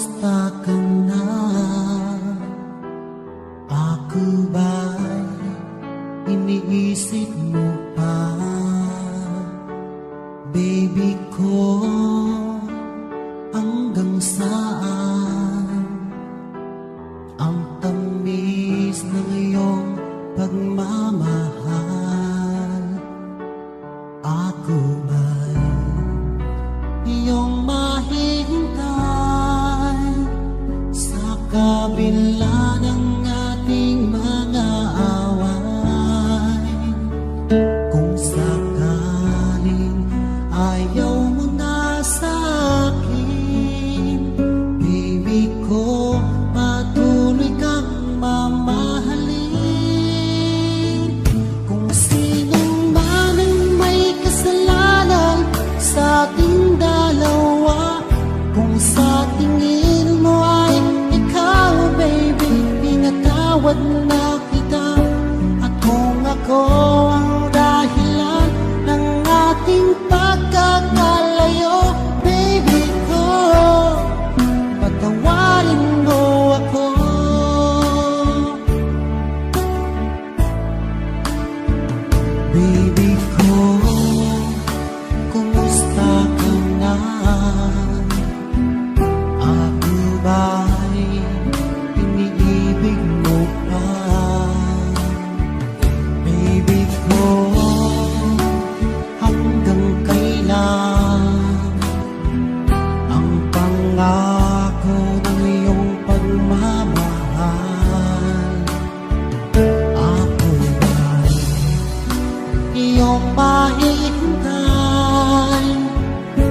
Kumusta ka na? Ako ba'y iniisip mo pa? Baby ko, hanggang saan ang tamis ng iyong pagmamahal? Ako ba'y iyong mahihintay sa kabila ng ating mga away? Kung sakaling ayaw mo na sa akin, baby ko, patuloy kang mamahalin. Kung sino man ang may kasalanan sa ating dalawa, kung sa tingin mo ay ikaw, baby, pinatawad na kita. At kung ako ang dahilan ng ating pagkakalayo, baby ko, patawarin mo ako. Baby ko, kumusta ka na? Ako ba'y iniibig mo pa? Baby ko, hanggang kailan ang pangako ng iyong pagmamahal? Ako ba'y iyong mahihintay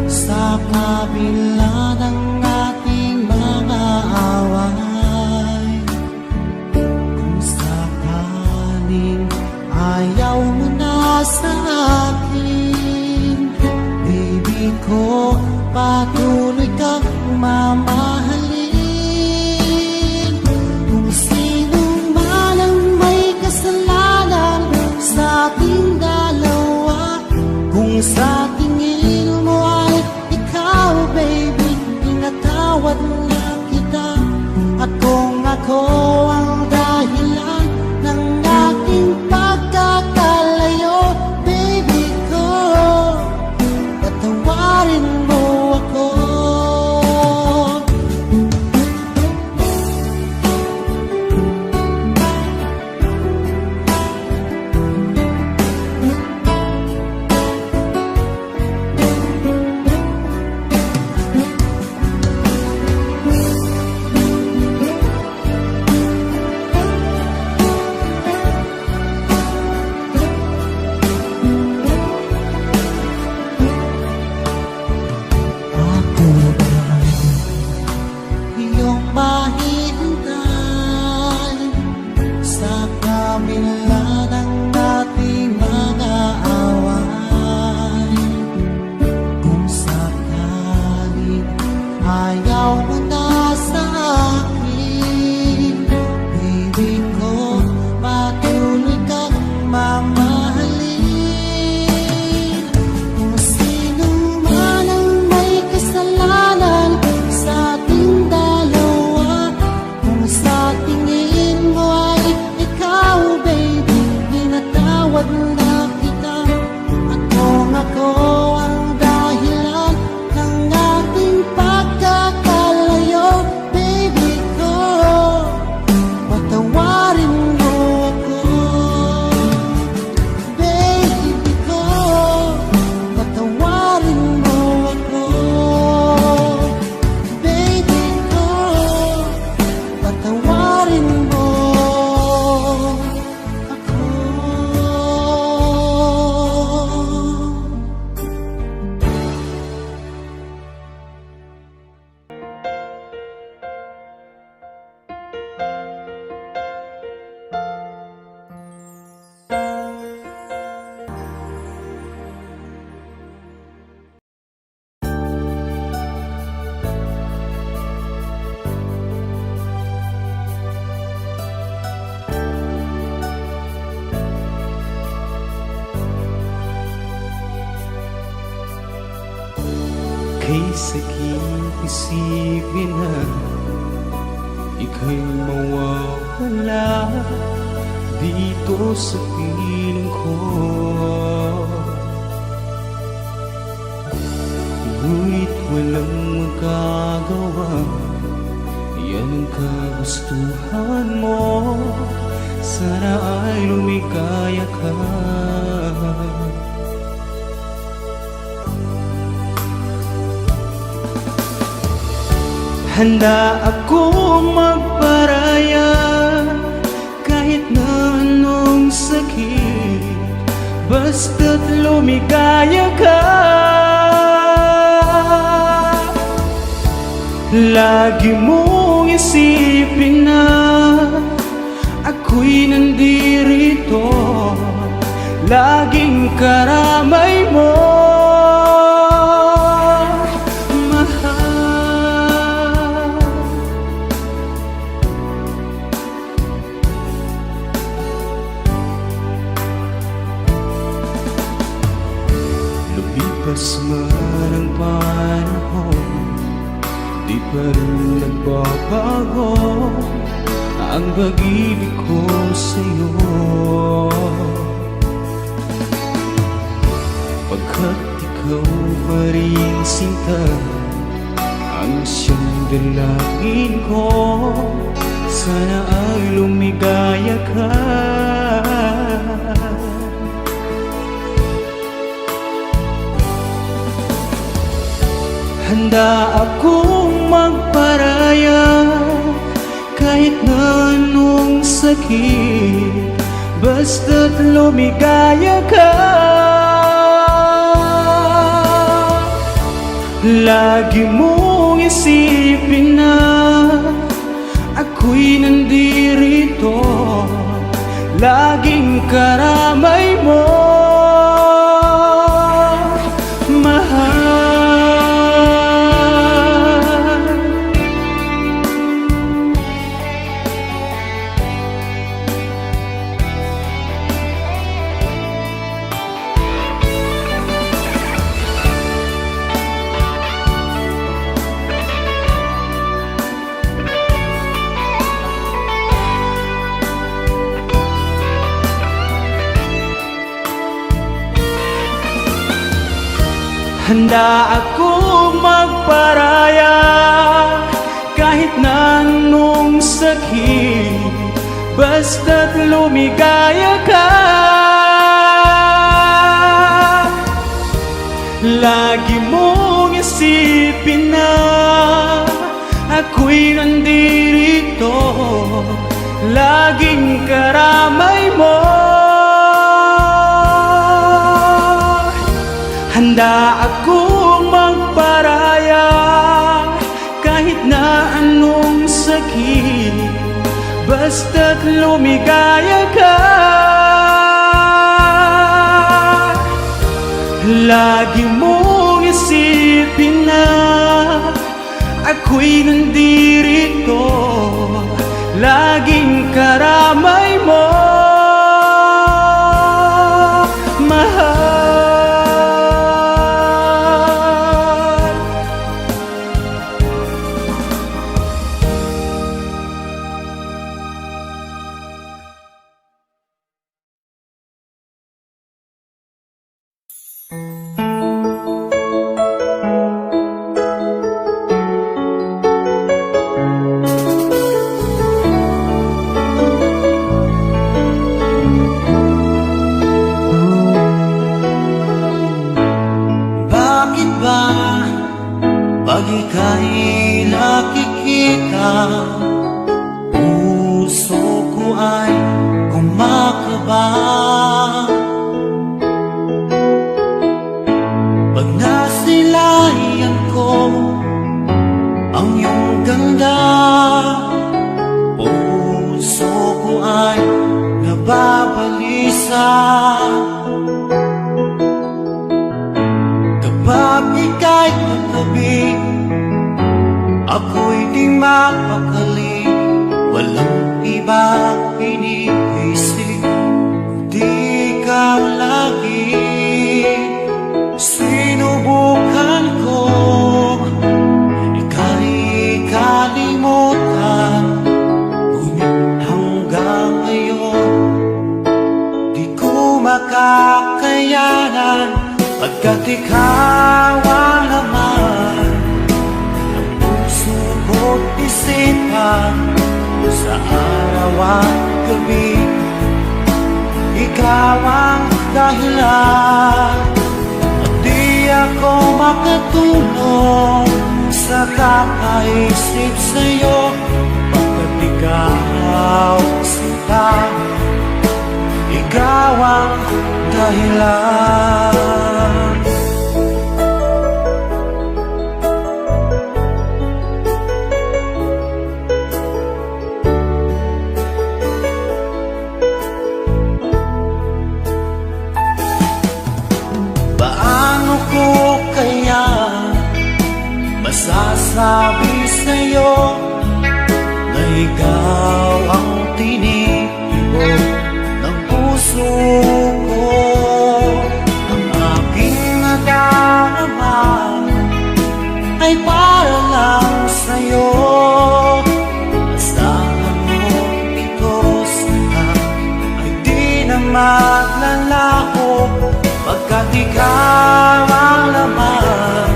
sa kabila ng ating mga away? Kung sakaling ayaw mo na sa akin, baby ko, patuloy kang mamahalin. Kung sino man ang may kasalanan sa ating dalawa, kung sa tingin mo ay ikaw, baby, pinatawad na kita. At kung ako ang dahilan ng ating pagkakalayo, baby ko, patawarin mo ako. Ako ba'y iyong mahihintay sa kabila ng ating mga away? Kung sakaling ayaw mo na sa akin, baby ko, patuloy kang mamahalin. Kung sino man ang may kasalanan sa ating dalawa, kung sa tingin mo ay ikaw, baby, pinatawad na kita. At kung ako ang dahilan ng ating pagkakalayo, baby ko, patawarin mo ako. Baby ko, patawarin mo ako. Baby ko, patawarin mo ako. Kay sakit isipin na ika'y mawawala dito sa piling ko. Ngunit walang magagawa, yan ang kagustuhan mo. Sana ay lumikaya ka. Handa akong magparaya kahit na anong sakit, basta't lumikaya ka. Lagi mong isipin na ako'y nandirito, laging karamay mo. Lumipas man ang panahon, di pa rin nagbabago ang pag-ibig ko sa'yo. Pagkat ikaw pa rin sinta ang siyang dalangin ko, sana ay lumigaya ka. Handa akong magparaya kahit na anong sakit, basta't lumigaya ka. Lagi mong isipin na ako'y nandirito, laging karamay mo. Handa akong magparaya kahit na anong sakit, basta't lumigaya ka. Lagi mong isipin na ako'y nandirito, laging karamay mo. Handa akong magparaya kahit na anong sakit, basta't lumigaya ka. Lagi mong isipin na ako'y nandirito, laging karamay mo. Pag ika'y nakikita, puso ko ay kumakaba. Pag nasilayan ko ang iyong ganda, puso ko ay nababalisa. Kapag ika'y katabi, ako'y di mapakali, walang ibang iniisip, di ikaw lagi. Sinubukan ko, ika'y kalimutan, Pagkat ikaw ang laman ng puso ko't isipan, sa araw at gabi ikaw ang dahilan. At di ako makatulog sa kakaisip sa'yo, pagkat ikaw sinta, ikaw ang dahilan. Paano ko kaya masasabi sa'yo na ikaw ang tinibok ng puso ko? Ang aking nadarama ay para lang sa'yo. Asahan mo ito sana ay di na maglalaho, pagkat ikaw ang laman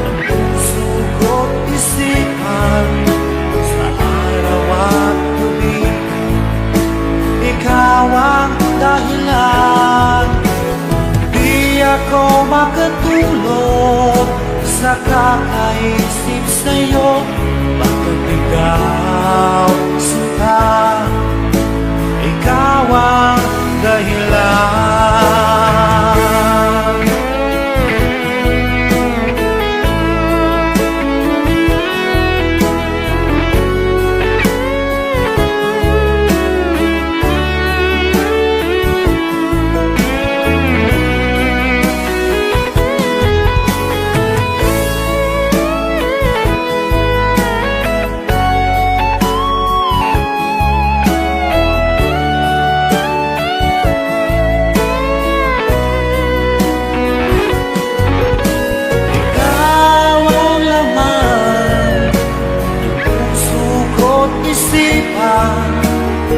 ng puso ko't isipan, sa araw at gabi ikaw ang dahilan. Di ako makatulog sa kakaisip sa'yo, pagkat ikaw sinta, ikaw ang dahilan.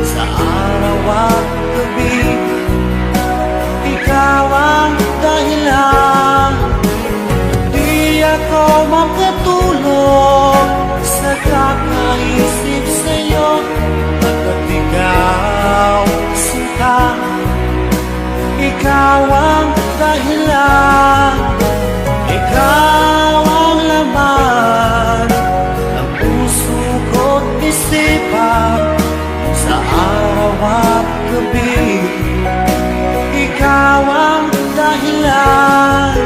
Sa araw at gabi ikaw ang dahilan. Di ako makatulog sa kakaisip sa'yo, pagkat ikaw sinta, ikaw ang dahilan. Ikaw ang laman ng puso ko't isipan, sa araw at gabi ikaw ang dahilan.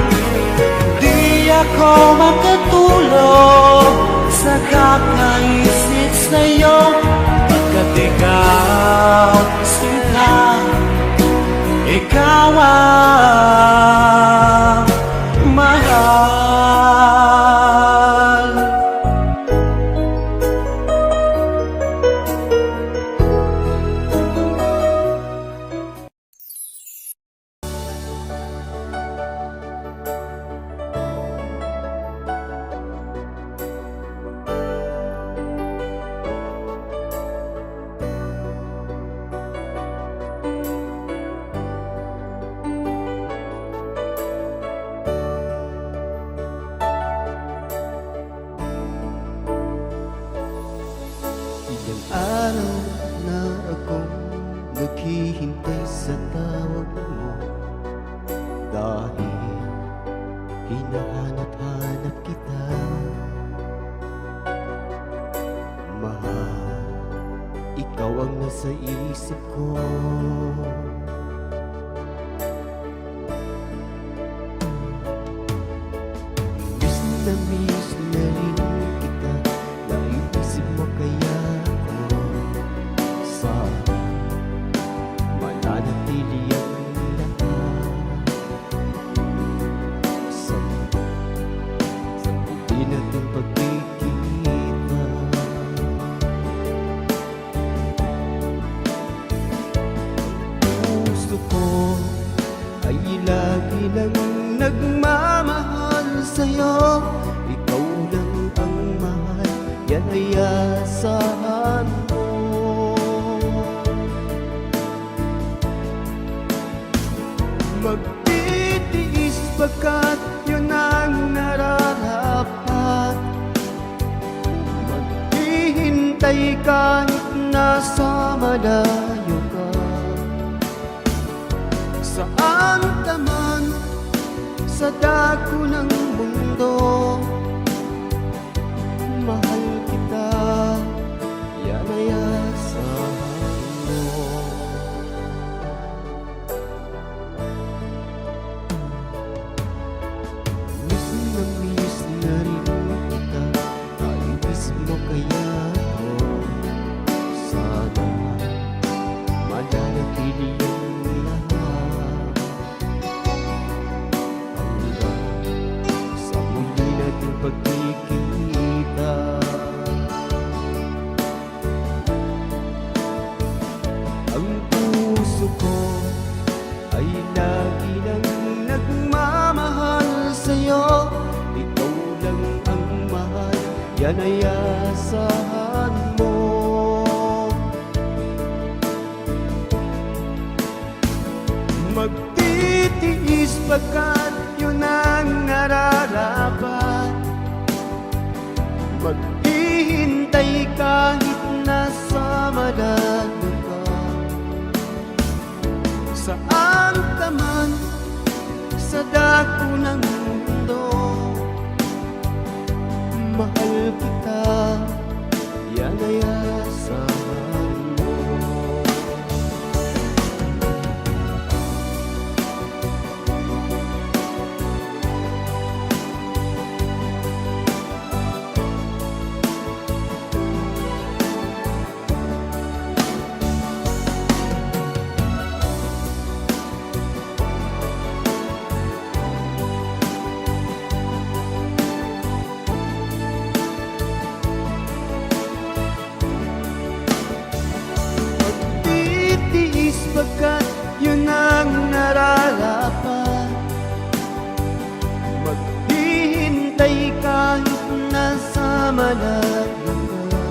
Di ako makatulog sa kakaisip sa'yo, pagkat ikaw sinta, ikaw ang mahal. Ilang araw na akong naghihintay sa tawag mo, dahil hinahanap-hanap kita. Mahal, ikaw ang nasa isip ko. Miss na rin kita, naiisip mo kaya ko. Sana mananatili ang lahat sa hindi natin pagkikita. Gusto ko ay lagi lang nagmamahal sa'yo. Ikaw lang ang mahal, yan ay asahan mo. Magtitiis pagkat yun ang nararapat. Maghihintay kahit nasa malayo ka. Saan ka man sa dako ng mundo, mahal kita, yan ay asahan mo. Miss na rin kita, ay mismo kaya ko. Sana mananatili ang lahat hanggang sa muli nating pagkikita. Ang puso ko ay lagi nang nagmamahal sa'yo. Ikaw lang ang mahal, yan ay asahan mo. Magtitiis pagkat yun ang nararapat. Maghihintay kahit nasa malayo ka. Saan ka man sa dako ng mundo, mahal kita, yan ay asahan mo. Magtitiis pagkat yun ang nararapat. Maghihintay kahit nasa malayo ka.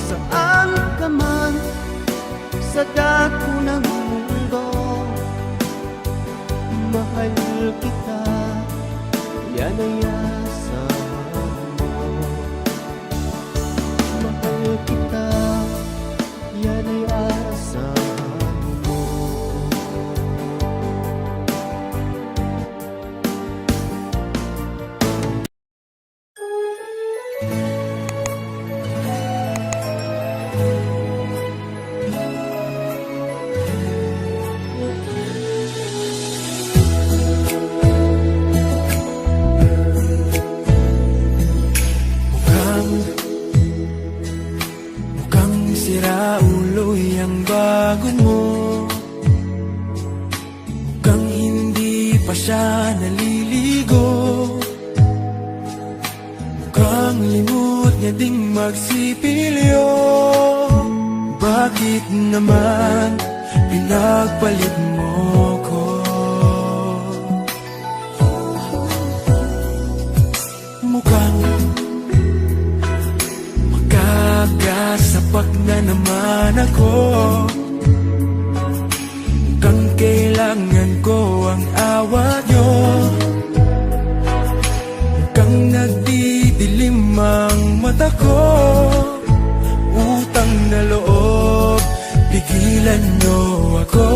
Saan ka man sa dako ng mundo, mahal kita, yan ay asahan mo. Mahal kita, yan ay asahan mo. Mukhang sira ulo'y ang bago mo. Mukhang hindi pa siya naliligo. Mukhang limot niya ding magsipilyo. Bakit naman pinagpalit mo ko? Mukhang magkakasapak na naman ako. Mukhang kailangan ko ang awa nyo. Mukhang nagdidilim ang mata ko. Utang na loob, pigilan nyo ako.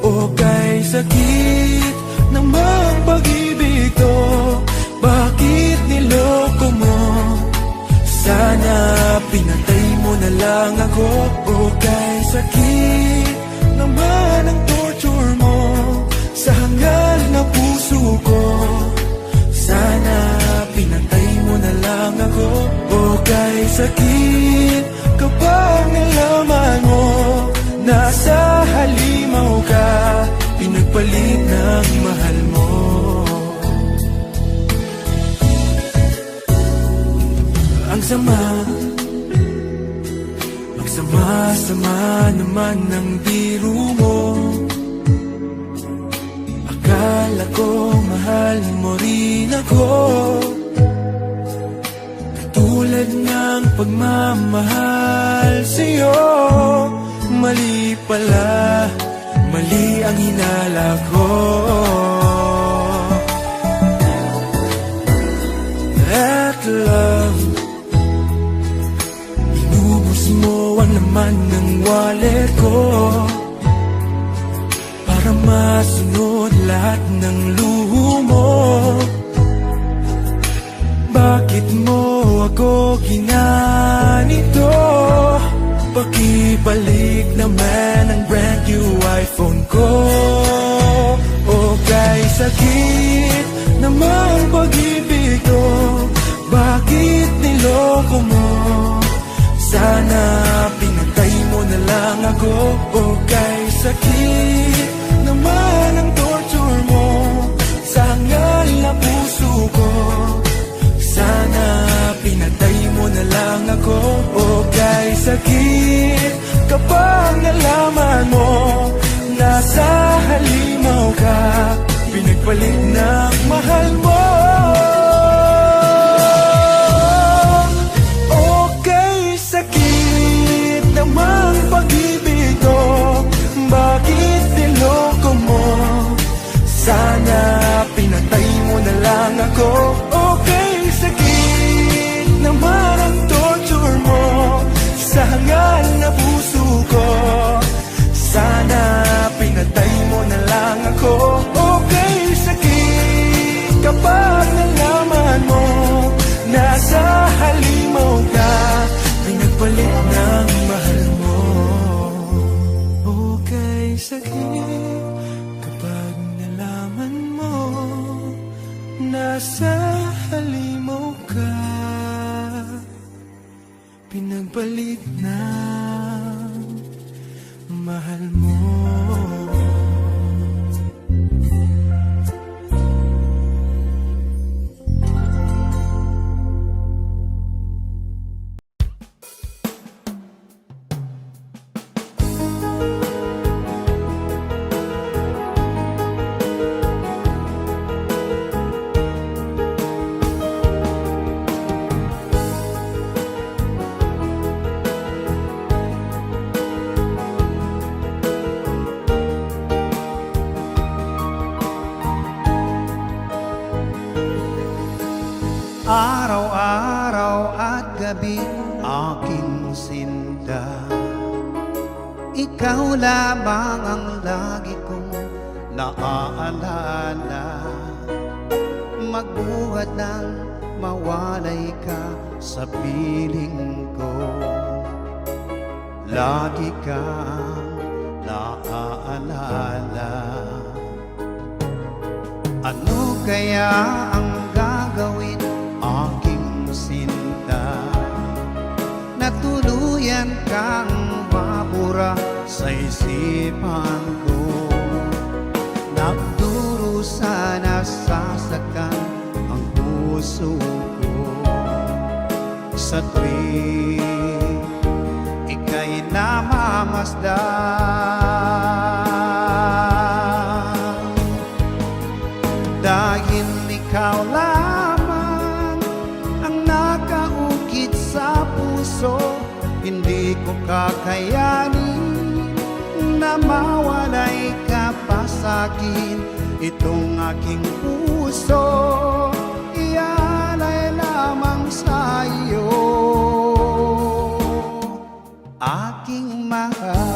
O kay sakit ng mga pag-ibig to, bakit niloko mo? Sana pinatay mo na lang ako. O kay sakit naman ang torture mo sa hangal na puso ko. Sana pinatay mo na lang ako. O kay sakit kapag nalaman mo nasa halimaw ka, pinagpalit ng mahal mo. Ang sama, ang sama-sama naman ng biro mo. Akala ko mahal mo rin ako, katulad ng pagmamahal sa'yo. mali pala, mali ang hinala ko. That love, inubos mo ang laman ng wallet ko para masunod lahat ng luho mo. Bakit mo ako ginanito? Pakibalik naman ang brand new iPhone ko. O kay sakit namang pag-ibig ko, bakit niloko mo? Sana pinatay mo na lang ako. O kay sakit naman ang torture mo sa hangal na puso ko. Sana pinatay mo na lang ako. O kay sakit kapag nalaman mo nasa halimaw ka, pinagpalit ng mahal mo. O kay sakit namang pag-ibig ko, bakit niloko mo? Sana pinatay mo na lang ako. O kay sakit naman ang torture mo sa hangal na puso ko. Sana pinatay mo na lang ako. O kay sakit kapag nalaman mo nasa halimaw ka, pinagpalit ng mahal mo. O kay sakit kapag nalaman mo nasa halimaw ka, pinagpalit ng mahal mo. Araw-araw at gabi aking sinta, ikaw lamang ang lagi kong naaalala. Magbuhat ng mawalay ka sa piling ko, lagi kang naaalala. Ano kaya ang gagawin aking sinta, na tuluyan kang mabura sa isipan ko? Nagdurusa na sasaktan ang puso ko sa tuwing ika'y namamasdan. Dahil ikaw lamang ang nakaukit sa puso, hindi ko kakayanin na mawalay ka pa sa'kin. Itong aking puso, ialay lamang sa iyo, aking mahal.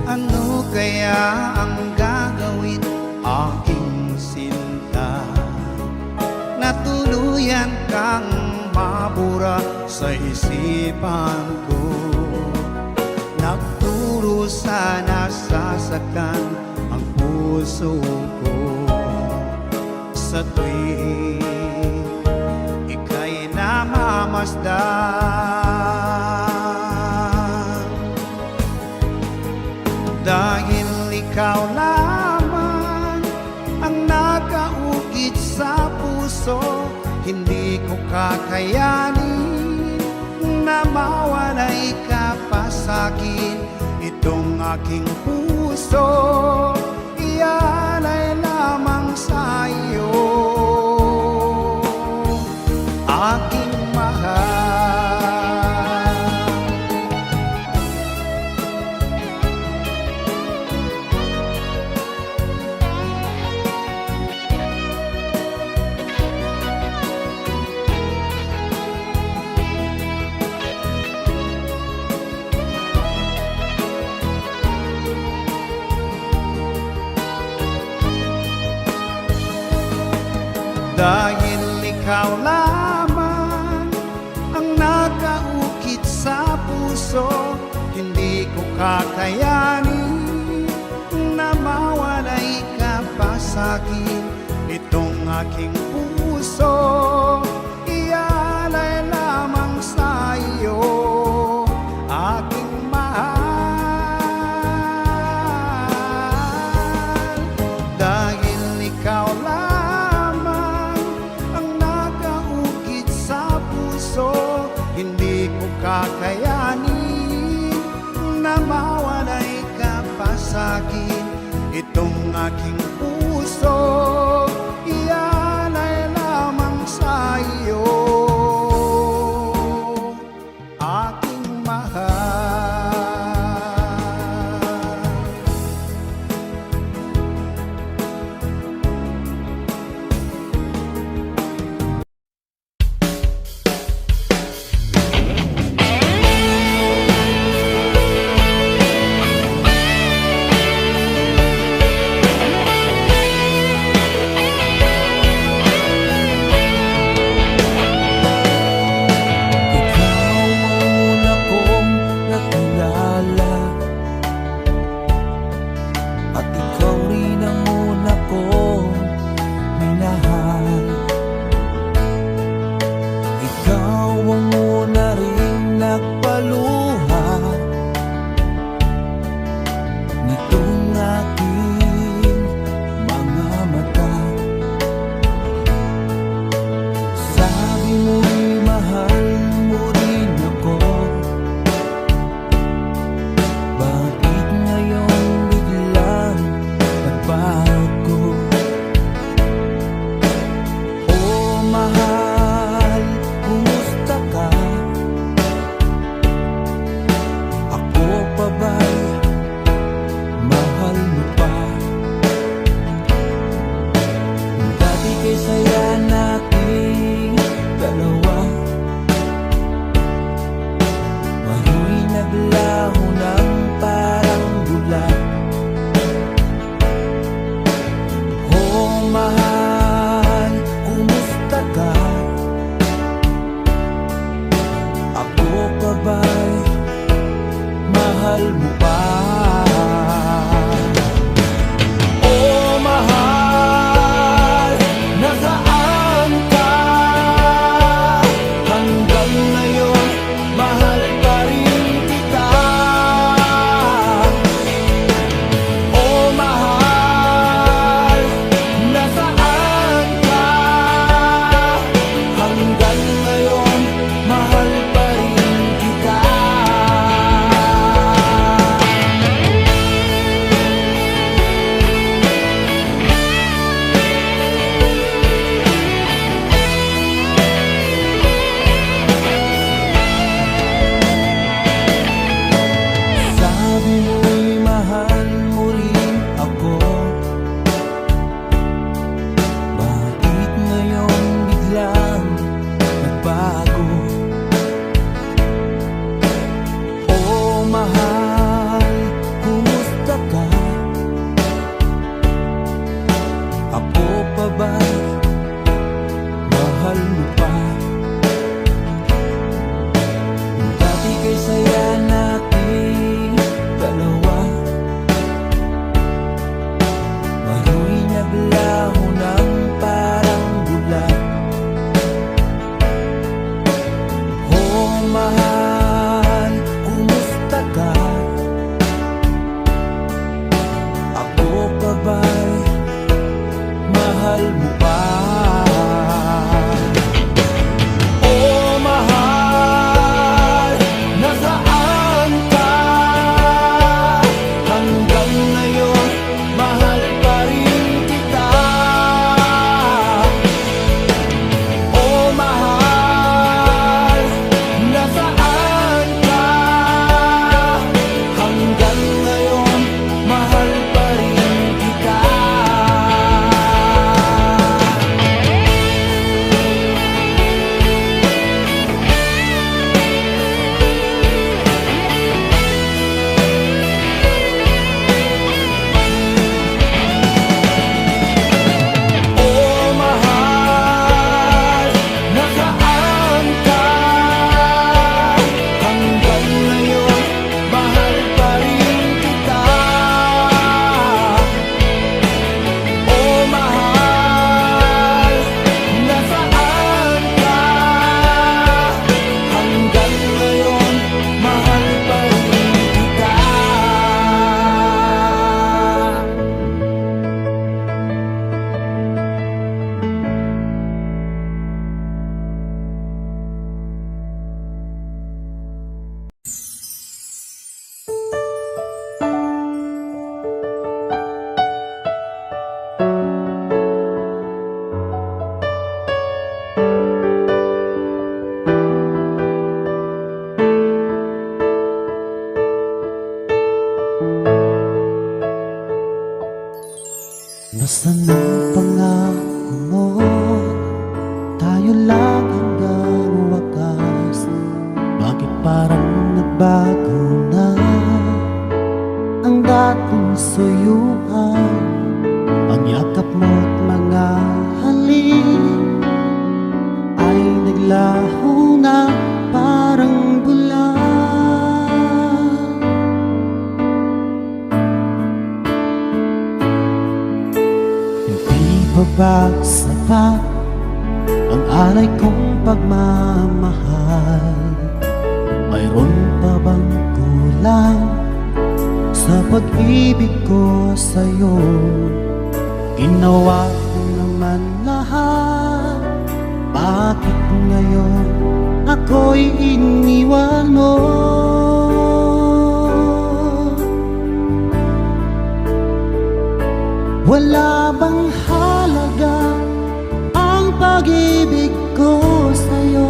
Ano kaya ang gagawin aking sinta, na tuluyan kang mabura sa isipan ko? Nagdurusa na sasaktan ang puso ko sa tuwing ika'y namamasdan. Dahil ikaw lamang ang nakaukit sa puso, hindi ko kakayanin na mawalay ka pa sa'kin. Itong aking puso, ialay lamang sa iyo, aking mahal. Dahil ikaw lamang ang nakaukit sa puso, hindi ko kakayanin na mawalay ka pa sa'kin. Itong aking puso, ialay lamang sa iyo, aking mahal. Dahil ikaw lamang ang nakaukit sa puso, hindi ko kakayanin na mawalay ka pa sa'kin. Itong aking puso, ialay lamang sa iyo, aking mahal. Mahal mo pa? Oh mahal, nasaan ka? Hanggang ngayon, mahal pa rin kita. Oh mahal, nasaan ka? Hanggang ngayon, mahal pa rin kita. Mahal mo pa? Dati kay saya nating dalawa, ngayo'y naglaho ng parang bulan. Oh mahal, kumusta ka? Ako pa ba'y mahal mo pa? Mahal pa nagbago na ang dating suyuan. Ang yakap mo't mga halik ay naglaho na parang bulan. Hindi pa ba sapat ang alay kong pagmamahal? Mayroon pa bang kulang sa pag-ibig ko sa'yo? Ginawa ko naman lahat, bakit ngayon ako'y iniwan mo? Wala bang halaga ang pag-ibig ko sa'yo?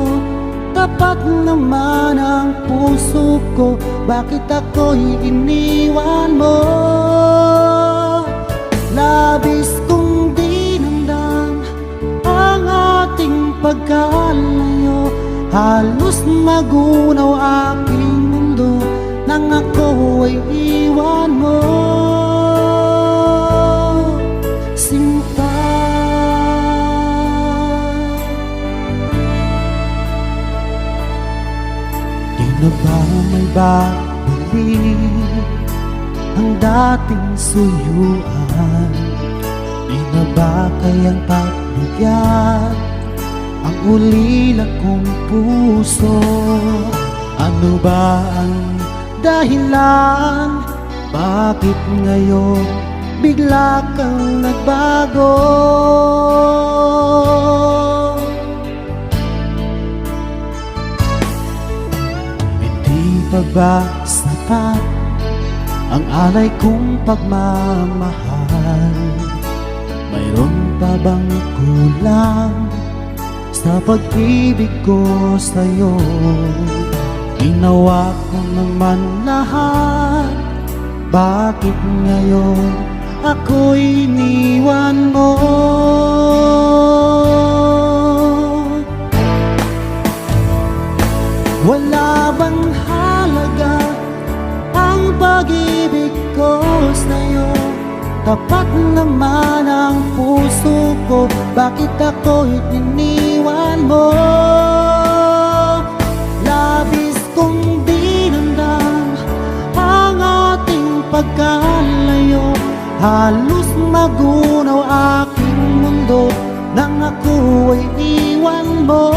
Tapat naman ang puso ko, bakit ako'y iniwan mo? Labis kong dinamdam ang ating pagkalayo, halos magunaw aking mundo nang ako ay iwan mo. Sinta, di na ba may babalik ang dating suyuan? Di na ba kayang pagbigyan ang ulila kong puso? Ano ba ang dahilan? Bakit ngayon bigla kang nagbago? Hindi pa ba sapat ang alay kong pagmamahal? Mayroon pa bang kulang sa pag-ibig ko sa'yo? Ginawa ko naman lahat, bakit ngayon ako'y iniwan mo? Wala bang halaga ang pag-ibig ko sa'yo? Tapat naman ang puso ko, bakit ako'y iniwan mo? Labis kong dinamdam ang ating pagkalayo, halos magunaw aking mundo nang ako ay iwan mo.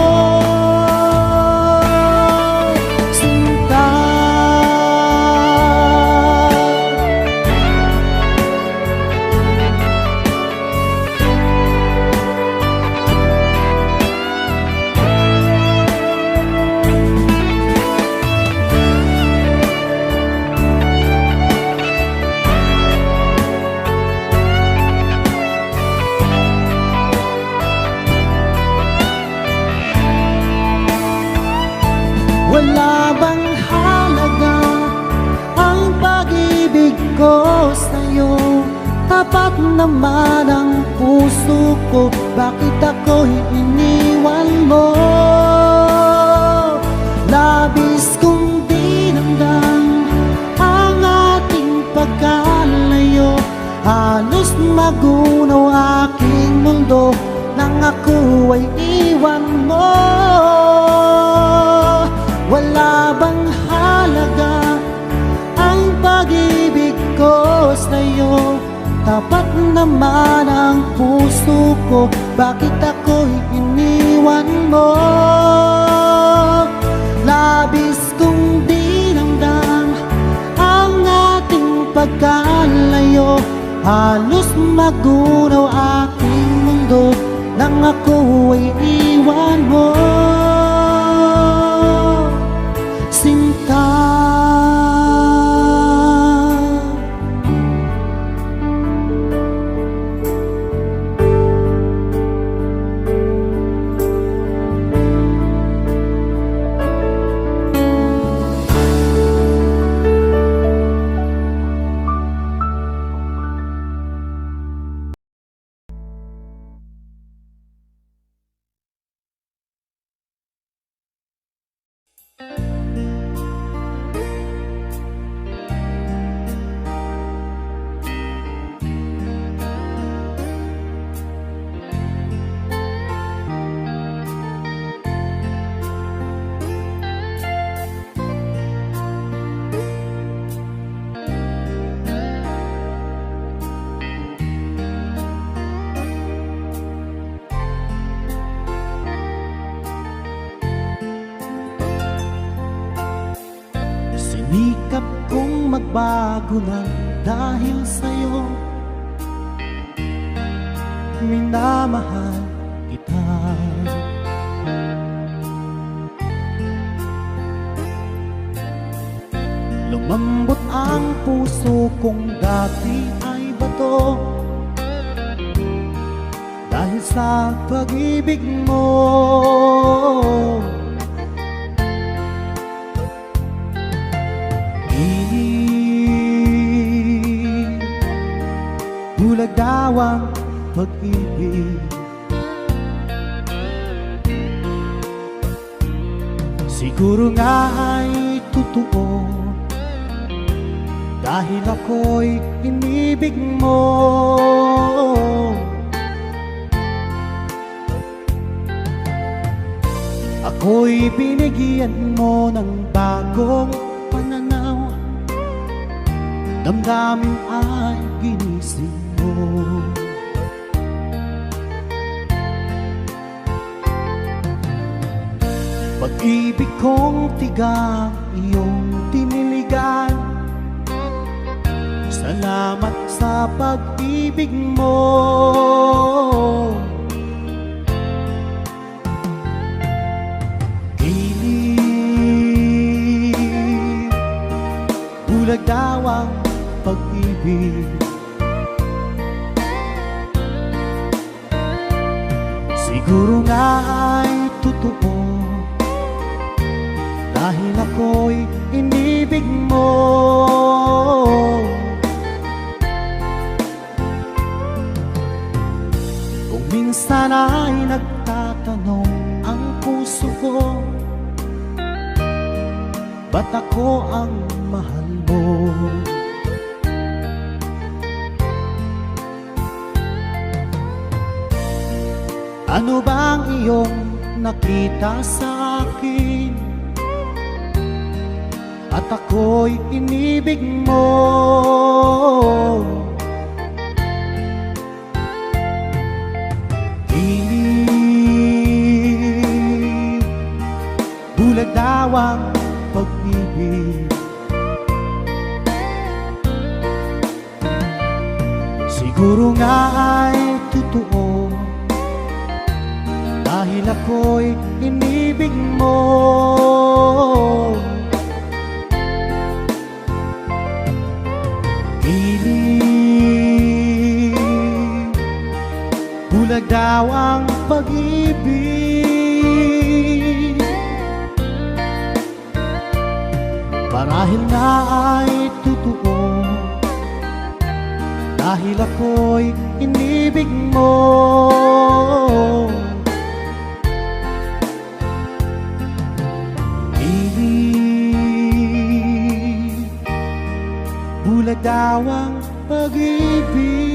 Wala bang halaga ang pag-ibig ko sa'yo? Tapat naman ang puso ko, bakit ako'y iniwan mo? Labis kong dinamdam ang ating pagkalayo, halos magunaw aking mundo nang ako ay iwan mo. Wala bang halaga ang pag-ibig ko sa'yo? Tapat naman ang puso ko, bakit ako'y iniwan mo? Labis kong dinamdam ang ating pagkalayo, halos magunaw aking mundo nang ako ay iwan mo. Sikap kong magbago ng dahil sa'yo. Minamahal kita. Lumambot ang puso kong dati ay bato dahil sa pag-ibig mo. Bulag daw ang pag-ibig. Siguro nga ay totoo dahil ako'y inibig mo. Ako'y binigyan mo ng bagong pananaw. Damdamin ay ginising mo. Pag-ibig kong tigang iyong tiniligan. Salamat sa pag-ibig mo. Gilid, bulag daw ang pag-ibig. Siguro nga ay totoo dahil ako'y inibig mo. Kung minsan ay nagtatanong ang puso ko, ba't ako ang mahal mo? Ano bang iyong nakita sa akin at ako'y inibig mo? Gilid, bulag daw ang pag-ibig. Siguro nga ay totoo dahil ako'y inibig mo. Gilid, bulag daw ang pag-ibig. Marahil nga ay totoo dahil ako'y inibig mo. Bulag daw ang pag-ibig.